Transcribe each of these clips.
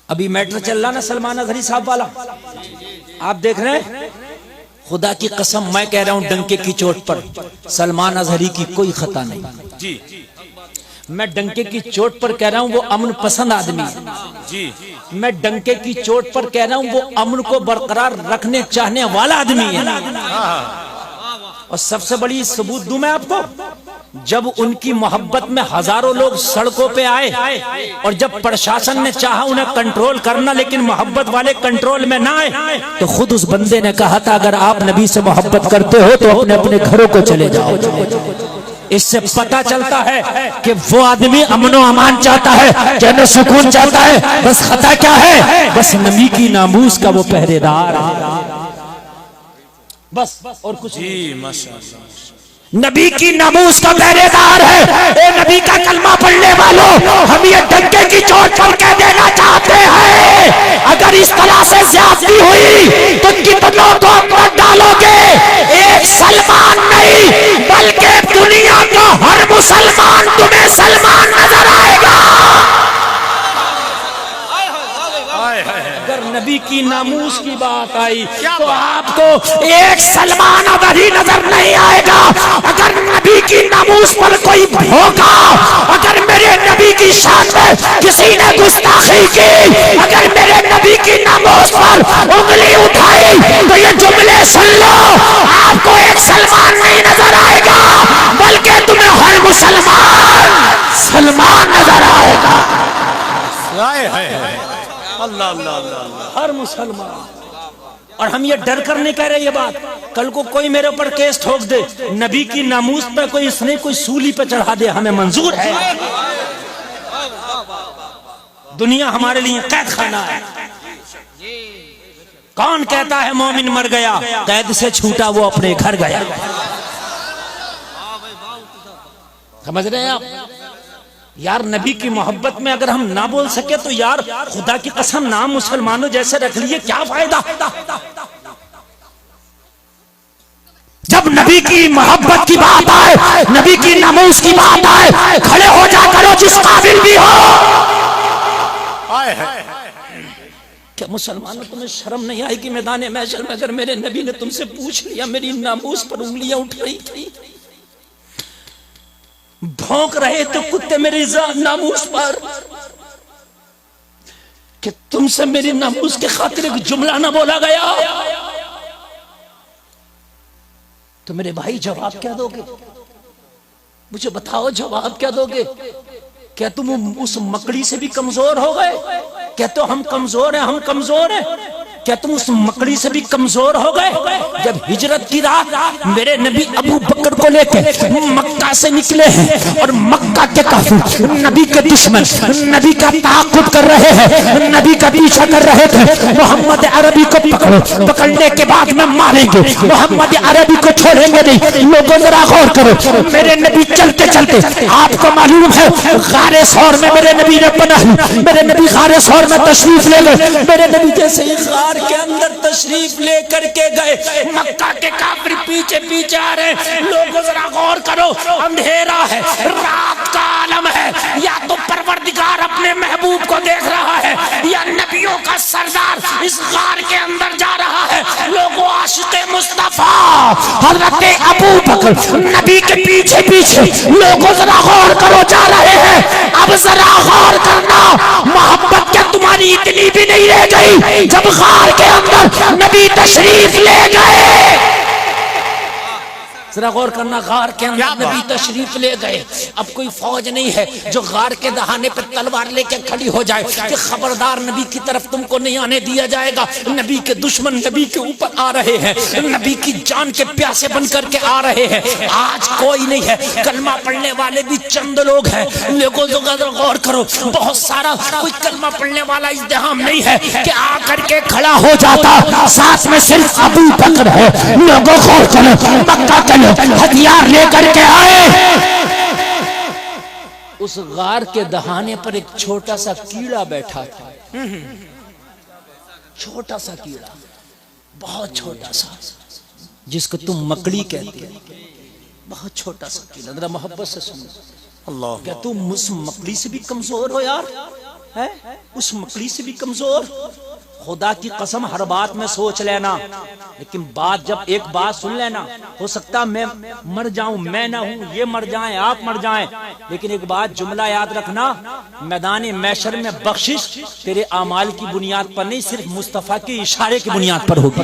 अभी मैटर चल रहा ना सलमान अजहरी साहब वाला, आप देख रहे हैं। खुदा की कसम मैं कह रहा हूं डंके की चोट पर, सलमान अजहरी की कोई खता नहीं जी। मैं डंके की चोट पर कह रहा हूं वो अमन पसंद आदमी जी। मैं डंके की चोट पर कह रहा हूं वो अमन को बरकरार रखने चाहने वाला आदमी है। और सबसे बड़ी सबूत दूं मैं आपको, जब उनकी मोहब्बत में हजारों लोग सड़कों पे आए और जब प्रशासन ने चाहा उन्हें कंट्रोल करना लेकिन मोहब्बत वाले कंट्रोल में ना आए, तो खुद उस बंदे ने कहा था अगर आप नबी से मोहब्बत करते हो तो अपने अपने घरों को चले जाओ। इससे पता चलता है कि वो आदमी अमनो अमान चाहता है, चैन सुकून चाहता है। बस खता क्या है, बस नबी की नामूस का वो पहरेदार, बस और कुछ नहीं। माशाअल्लाह नबी की नामूस का पहरेदार है। ए नबी का कलमा पढ़ने वालों, हम ये डंके की चोट पर कह देना चाहते हैं अगर इस तरह से ज्यादती हुई तो कितनों को मत डालोगे। एक सलमान नहीं बल्कि दुनिया का हर मुसलमान तुम्हें सलमान नजर आएगा। अगर नबी की नामूस की बात आई तो आपको एक सलमान अजहरी नजर नहीं आएगा। अगर नबी की नामूस पर कोई भोंका, अगर मेरे नबी की शान में किसी ने गुस्ताखी की, अगर मेरे नबी की नामूस पर उंगली उठाई तो ये जुमले सुन लो, आपको एक सलमान नहीं नजर आएगा बल्कि तुम्हें हर मुसलमान सलमान नजर आएगा। अल्लाह अल्लाह अल्लाह, हर मुसलमान। और हम ये डर कर नहीं कह रहे ये बात, कल को कोई मेरे ऊपर केस ठोक दे, नबी की नामूस पे कोई इसने कोई सूली पे चढ़ा दे, हमें मंजूर है। दुनिया हमारे लिए कैद खाना है। कौन कहता है मोमिन मर गया, कैद से छूटा वो अपने घर गया। समझ रहे हैं आप यार, नबी की मोहब्बत में अगर हम ना बोल सके तो यार खुदा की कसम नाम मुसलमानों जैसे रख लिए, क्या फायदा। जब नबी की मोहब्बत की बात आए, नबी की नामूस की बात आए, खड़े हो जा करो जिस काबिल भी हो। क्या मुसलमानों तुम्हें शर्म नहीं आएगी मैदान महशर में अगर मेरे नबी ने तुमसे पूछ लिया, मेरी नामूस पर उंगलियां उठ रही थी, भौंक रहे तो कुत्ते मेरी नामूस पर, कि तुमसे मेरी नामूस के खातिर एक जुमला ना बोला गया, तो मेरे भाई जवाब क्या दोगे? मुझे बताओ जवाब क्या दोगे? क्या तुम उस मकड़ी से भी कमजोर हो गए? क्या तो हम कमजोर हैं, हम कमजोर हैं? क्या तुम उस मकड़ी से भी कमजोर हो गए? जब हिजरत की रात मेरे नबी अबू बकर को लेकर मक्का से निकले हैं और मक्का के काफिर नबी के दुश्मन नबी का ताक़ुब कर रहे हैं, नबी का पीछा कर रहे थे, मोहम्मद अरबी को पकड़ो, पकड़ने के बाद में मारेंगे, मोहम्मद अरबी को छोड़ेंगे नहीं। लोगों जरा गौर करो, मेरे नबी चलते चलते, आपको मालूम है गारे सौर में मेरे नबी ने पनाह ली, मेरे नबी गारे सौर में तशरीफ ले गए। मेरे नबी जैसे ही गार के अंदर तशरीफ लेकर के गए, मक्का के काफिर पीछे पीछे आ रहे। लोगों जरा गौर करो, अंधेरा है, रात का आलम है, या तो परवरदिगार अपने महबूब को देख रहा है या नबियों का सरदार इस गार के अंदर जा रहा है। लोगों आशिक़े मुस्तफा हजरत अबू बकर नबी के पीछे पीछे, लोगों जरा गौर करो जा रहे हैं। अब जरा गौर करना, मोहब्बत क्या तुम्हारी इतनी भी नहीं रह गई जब गार के अंदर नबी तशरीफ ले गए? जरा गौर करना, गार के अंदर नबी तशरीफ ले गए। अब कोई फौज नहीं है जो गार के दहाने पर तलवार लेके खड़ी हो जाए कि खबरदार नबी की तरफ तुमको नहीं आने दिया जाएगा। नबी के दुश्मन नबी के ऊपर आ रहे हैं, नबी की जान के प्यासे बन करके आ रहे हैं। आज कोई नहीं है, कलमा पढ़ने वाले भी चंद लोग हैं। लोगों गौर करो, बहुत सारा कोई कलमा पढ़ने वाला इज्तिहाम नहीं है कि आकर के खड़ा हो जाता, साथ में सिर्फ अबू बकर है। लोगों गौर करो, मक्का हथियार लेकर के आए। उस गार के दहाने पर एक छोटा सा कीड़ा बैठा था, छोटा सा कीड़ा, बहुत छोटा सा, जिसको तुम मकड़ी कहते हो, बहुत छोटा सा कीड़ा। जरा मोहब्बत से सुनो, अल्लाह, क्या तुम उस मकड़ी से भी कमजोर हो यार? है उस मकड़ी से भी कमजोर। खुदा की कसम हर बात में सोच लेना, लेकिन बात जब एक बात सुन लेना, हो सकता मैं मर जाऊं, मैं ना हूं, ये मर जाएं, आप मर जाएं, लेकिन एक बात जुमला याद रखना, मैदान महशर में बख्शिश तेरे आमाल की बुनियाद पर नहीं, सिर्फ मुस्तफा के इशारे की बुनियाद पर होगी।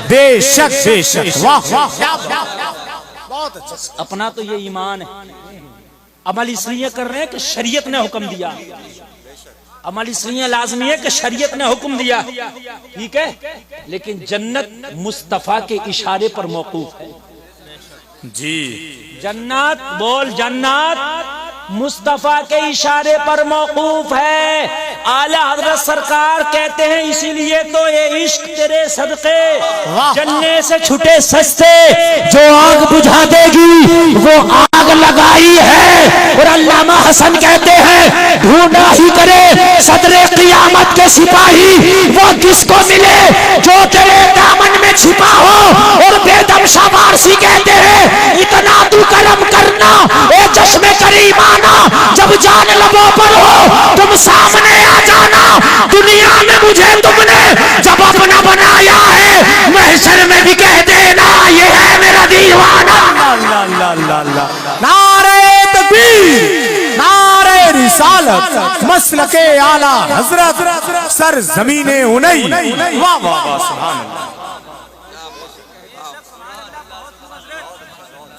बेशक बेशक, वाह वाह, बहुत अच्छा। अपना तो ये ईमान है, अमल इसलिए कर रहे हैं कि शरीयत ने हुक्म दिया, अमल इसलिए लाजमी है कि शरीयत ने हुक्म दिया, ठीक है, लेकिन जन्नत मुस्तफा के इशारे पर मौकूफ है जी। जन्नत बोल, जन्नत मुस्तफा के इशारे पर मौकूफ है। आला हजरत सरकार कहते हैं इसीलिए तो ये इश्क तेरे सदके जन्ने से छुटे सस्ते, जो आग बुझा देगी वो आग लगाई है। और अल्लामा हसन कहते हैं ढूंढा ही करे सदरे क़ियामत के सिपाही, वो किसको मिले जो तेरे दामन में छिपा हो। और बेदम शाबाशी कहते हैं इतना तू करम करना ए चश्मे करीमाना, जब जान लबों पर हो तुम सामने आ जाना। दुनिया में मुझे तुमने जब अपना बनाया है, महशर में भी कह देना ये है मेरा दीवाना। नारे तकबीर, नारे रिसालत, मसलके आला हजरत, सर जमीने उनई, वाह वाह वाह, सुभान अल्लाह।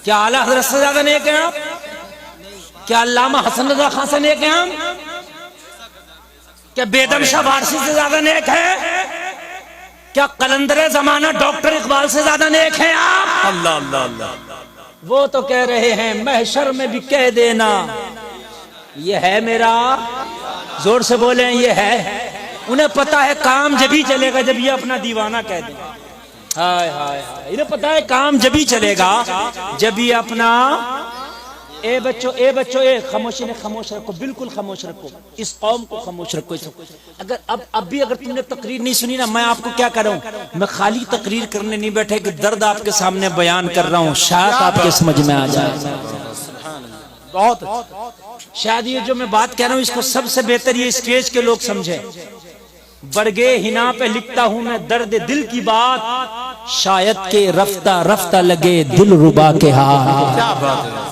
क्या आला हजरत से ज्यादा नेक हैं आप? क्या अल्लामा हसन रजा खान से नेक हैं हम? क्या बेदम शाह वारसी से ज्यादा नेक है? क्या कलंदरे जमाना डॉक्टर इकबाल से ज्यादा नेक हैं आप? अल्लाह अल्लाह अल्लाह। वो तो कह रहे हैं महशर में भी कह देना ये है मेरा, जोर से बोले ये है। उन्हें पता है काम जब ही चलेगा जब ये अपना दीवाना कह दे। हाय हाय हाय, इन्हें पता है काम जब ही चलेगा जब ये अपना। ए बच्चों, ए बच्चों, ए खामोशी ने खामोश रखो, बिल्कुल खामोश रखो, इस कौम को खामोश रखो। अगर अब भी अगर तुमने तकरीर नहीं सुनी ना, मैं आपको क्या कर रहा हूँ, मैं खाली तकरीर करने नहीं बैठे कि दर्द आपके सामने बयान कर रहा हूँ, शायद आपके समझ में आ जाए। बहुत शायद ये जो मैं बात कह रहा हूँ इसको सबसे बेहतर ये स्टेज के लोग समझे। बरगे हिना पे लिखता हूँ मैं दर्द दिल की बात, शायद के रफ्ता रफ्ता लगे दिल रुबा के हाथ।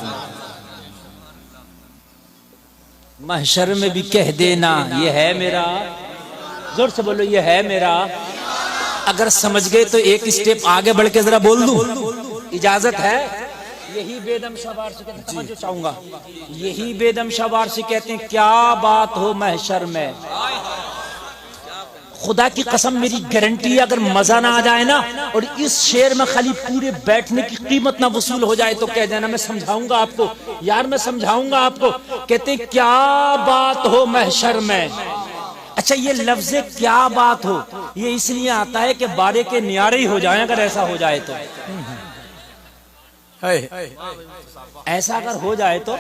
महशर में भी कह देना ये है मेरा, जोर से बोलो ये है मेरा। अगर समझ गए तो एक स्टेप आगे बढ़ के जरा बोल दूं, इजाजत है? यही बेदम शाह वारसी कहते हैं, समझो चाहूंगा, यही बेदम शाह वारसी कहते हैं क्या बात हो महशर में। खुदा की कसम मेरी गारंटी है अगर मजा ना आ जाए ना और इस शेर में खाली पूरे बैठने की कीमत ना वसूल हो जाए तो कह देना मैं समझाऊंगा आपको, यार मैं समझाऊंगा आपको। कहते हैं क्या बात हो महशर में। अच्छा ये लफ्ज़ क्या बात हो ये इसलिए आता है कि बारे के न्यारे ही हो जाए, अगर ऐसा हो जाए तो, ऐसा अगर हो जाए तो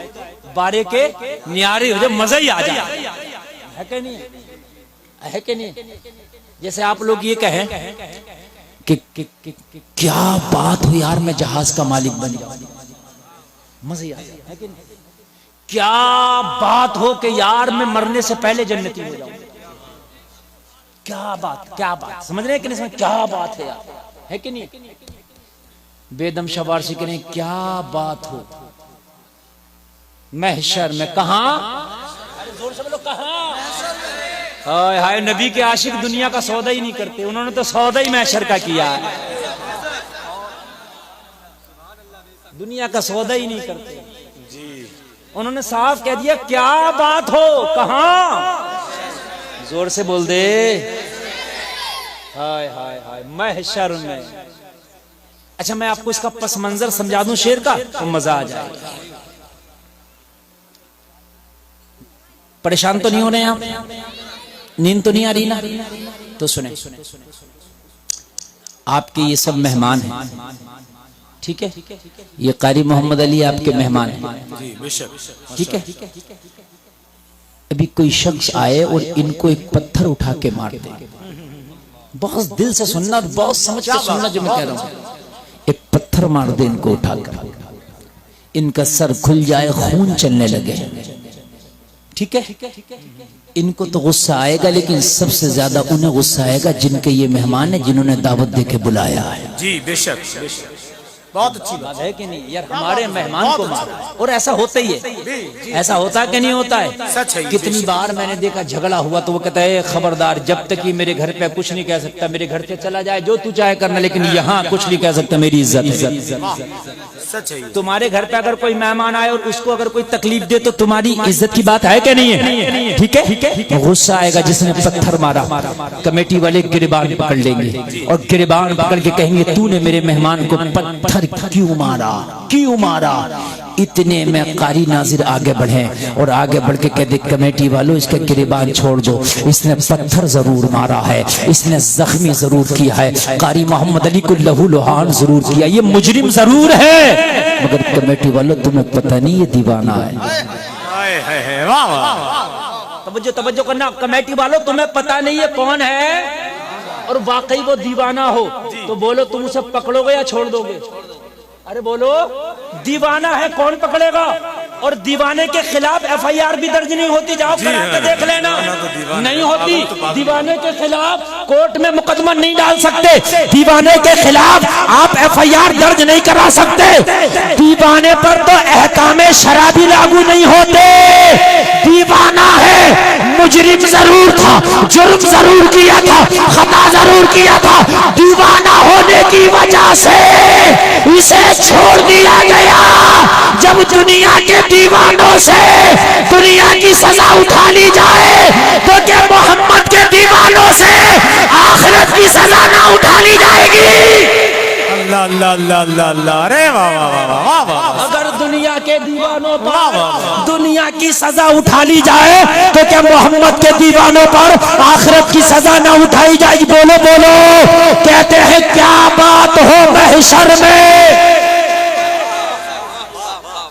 बारे के न्यारे हो जाए, मजा ही आ जाए, है कि नहीं, है कि नहीं। जैसे आप लोग ये कहें कि क्या बात हो यार मैं जहाज का मालिक बन जाऊं, मजा ही आ जाए, है कि नहीं। क्या बात हो कि यार मैं मरने से पहले जन्नती हो जाऊं, क्या बात, क्या बात, समझ रहे हैं कि नहीं, क्या बात है यार, है कि नहीं। बेदम शाह वारसी करें क्या बात हो महशर में, कहां, जोर से बोलो कहां। हाय हाय, नबी के आशिक दुनिया का सौदा ही नहीं करते, उन्होंने तो सौदा ही महशर का किया है, दुनिया का सौदा ही नहीं करते जी। उन्होंने साफ कह दिया क्या बात हो कहां, जोर से बोल दे, हाय हाय हाय महशर में। अच्छा मैं आपको इसका पस मंजर समझा दूं शेर का तो मजा आ जाएगा। परेशान तो नहीं हो रहे हैं आप, नींद तो नहीं आ रही ना, तो सुने, आपके ये सब मेहमान हैं, ठीक है, ये कारी मोहम्मद अली आपके मेहमान हैं, ठीक है। अभी कोई शख्स आए और इनको एक पत्थर उठा के मार दे, बहुत दिल से सुनना, बहुत समझ के सुनना जो मैं कह रहा हूं, एक पत्थर मार दे इनको उठाकर, इनका सर खुल जाए, खून चलने लगे, ठीक है, इनको तो गुस्सा आएगा, लेकिन सबसे ज्यादा उन्हें गुस्सा आएगा जिनके ये मेहमान है, जिन्होंने दावत दे के बुलाया है। जी बेशक, बहुत अच्छी बात है कि नहीं यार, हमारे मेहमान को मारा। और ऐसा होता ही है, ऐसा होता है कि नहीं होता है? सच है। कितनी बार मैंने देखा झगड़ा हुआ तो वो कहता है खबरदार, जब तक कि मेरे घर पे कुछ नहीं कह सकता, मेरे घर से चला जाए जो तू चाहे करना, लेकिन यहाँ कुछ नहीं कह सकता, मेरी इज्जत है। सच है। तुम्हारे घर पे अगर कोई मेहमान आए और उसको अगर कोई तकलीफ दे तो तुम्हारी इज्जत की बात है कि नहीं है? ठीक है, गुस्सा आएगा जिसने पत्थर मारा, कमेटी वाले गिरबान पकड़ लेंगे और गिरबान पकड़ के कहेंगे तूने मेरे मेहमान को पत्थर क्यों मारा, क्यों मारा? इतने में कारी नाजिर आगे बढ़े और आगे बढ़ के कहते कमेटी वालों इसका गिरबान छोड़ दो, इसने पत्थर जरूर मारा है, इसने जख्मी जरूर किया है, कारी मोहम्मद अली को लहू लुहान जरूर किया, ये मुजरिम जरूर है, मगर कमेटी वालों तुम्हें पता नहीं ये दीवाना है। वाह वाह, तवज्जो करना, कमेटी वालों तुम्हें पता नहीं है कौन है, और वाकई वो दीवाना हो तो बोलो तुम उसे पकड़ोगे या छोड़ दोगे? अरे बोलो, दीवाना है कौन पकड़ेगा? और दीवाने के खिलाफ एफआईआर भी दर्ज नहीं होती, जाओ करा के देख लेना, नहीं होती। दीवाने के खिलाफ कोर्ट में मुकदमा नहीं डाल सकते, दीवाने के खिलाफ आप एफआईआर दर्ज नहीं करा सकते, दीवाने पर तो अहकामे शरा भी लागू नहीं होते। दीवाना है, मुजरिम जरूर था, जुर्म जरूर किया था, खता जरूर किया था, दीवाना होने की वजह से इसे छोड़ दिया गया। जब दुनिया के दीवानों से दुनिया की सजा उठा ली जाए तो क्या मोहम्मद के दीवानों से आखिरत की सजा ना उठा ली जाएगी? अल्लाह अल्लाह अल्लाह अल्लाह अल्लाह, अरे वाह वाह वाह वाह वाह। अगर दुनिया के दीवानों पर दुनिया की सजा उठा ली जाए तो क्या मोहम्मद के दीवानों पर आखिरत की सजा ना उठाई जाएगी? बोलो बोलो, कहते हैं क्या बात हो महशर में।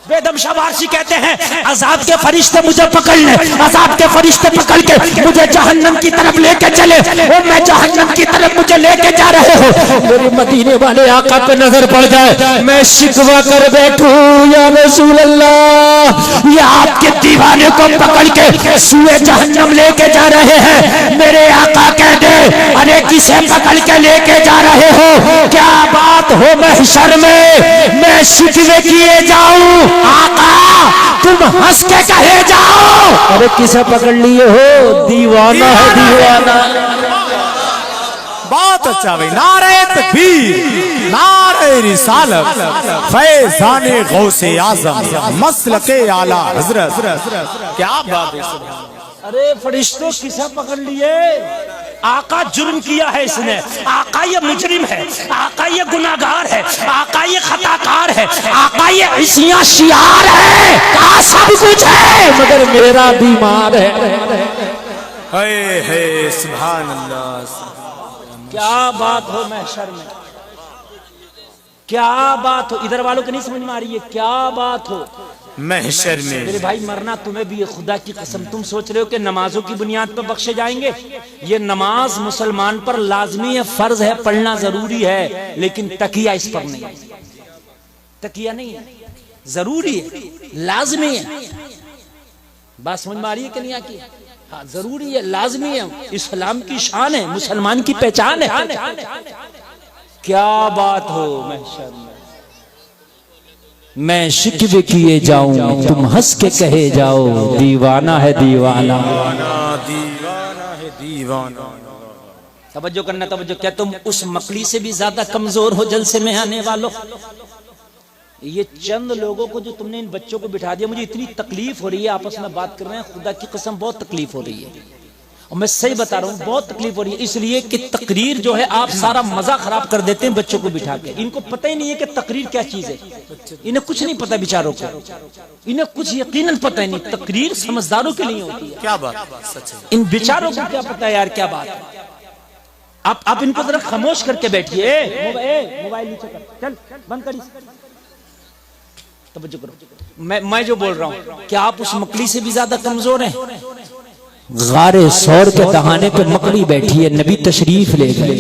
बेदम शबारशी कहते हैं अजाब के फरिश्ते मुझे पकड़ ले, अजाब के फरिश्ते पकड़ के मुझे जहन्नम की तरफ लेके चले, वो मैं जहन्नम की तरफ मुझे लेके जा रहे हो, मेरे मदीने वाले आका पे नजर पड़ जाए, मैं शिकवा कर बैठूं या रसूल अल्लाह, ये आपके दीवाने को पकड़ के सुए जहन्नम लेके जा रहे हैं, मेरे आका कह दे अरे किसे पकड़ के लेके जा रहे हो? क्या बात हो महशर में मैं शिकवे किए जाऊं? आका तुम हंस के कहे जाओ, अरे किसे पकड़ लिए हो? दीवाना है, दीवाना। बहुत अच्छा भाई, नारे तकबीर, नारे रिसालत, फैज़ाने गौसे आज़म, मसलके आला हजरत, क्या बात है। अरे फरिश्तों किसे पकड़ लिए? आका जुर्म किया है इसने, आका ये मुजरिम है, आका ये गुनाहगार है, आका ये खताकार है, आका ये इसियां शियार है, का सब कुछ है मगर मेरा बीमार है। हे सुभान अल्लाह, क्या बात हो महशर में, क्या बात हो? इधर वालों को नहीं समझ में आ रही है क्या बात हो महशर में? मेरे भाई मरना तुम्हें भी है, खुदा की कसम। तुम सोच रहे हो कि नमाजों की बुनियाद पर बख्शे जाएंगे? ये नमाज मुसलमान पर लाजमी है, फर्ज है, पढ़ना जरूरी है, लेकिन तकिया इस पर नहीं है, तकिया नहीं है, जरूरी है, लाजमी है। बात समझ में आ रही है कि नहीं आती? हाँ जरूरी है, लाजमी है, इस्लाम की शान है, मुसलमान की पहचान है। क्या बात हो महशर में, मैं शिकवे किए जाऊं तुम हंस के कहे जाओ, दीवाना है दीवाना, दीवाना है दीवाना। तवज्जो करना, तवज्जो। क्या तुम उस मकड़ी से भी ज्यादा कमजोर हो जलसे में आने वालों? ये चंद लोगों को जो तुमने इन बच्चों को बिठा दिया, मुझे इतनी तकलीफ हो रही है, आपस में बात कर रहे हैं, खुदा की कसम बहुत तकलीफ हो रही है, और मैं सही बता रहा हूँ बहुत तकलीफ हो रही है, इसलिए कि तकरीर जो है आप सारा मजा खराब कर देते हैं बच्चों को बिठा के। इनको पता ही नहीं है कि तकरीर क्या चीज है, इन्हें कुछ नहीं पता बेचारों को, इन्हें कुछ यकीनन पता ही नहीं। तकरीर समझदारों के लिए होती है। क्या बात, सच है। इन बेचारों को क्या पता है यार, क्या बात है। आप इनको जरा खामोश करके बैठिए, मोबाइल नीचे कर, चल बंद करिए, तवज्जो करो। मैं जो बोल रहा हूँ, क्या आप उस मकड़ी से भी ज्यादा कमजोर हैं? गारे सौर के दहाने पे मकड़ी बैठी है, नबी तशरीफ ले गए,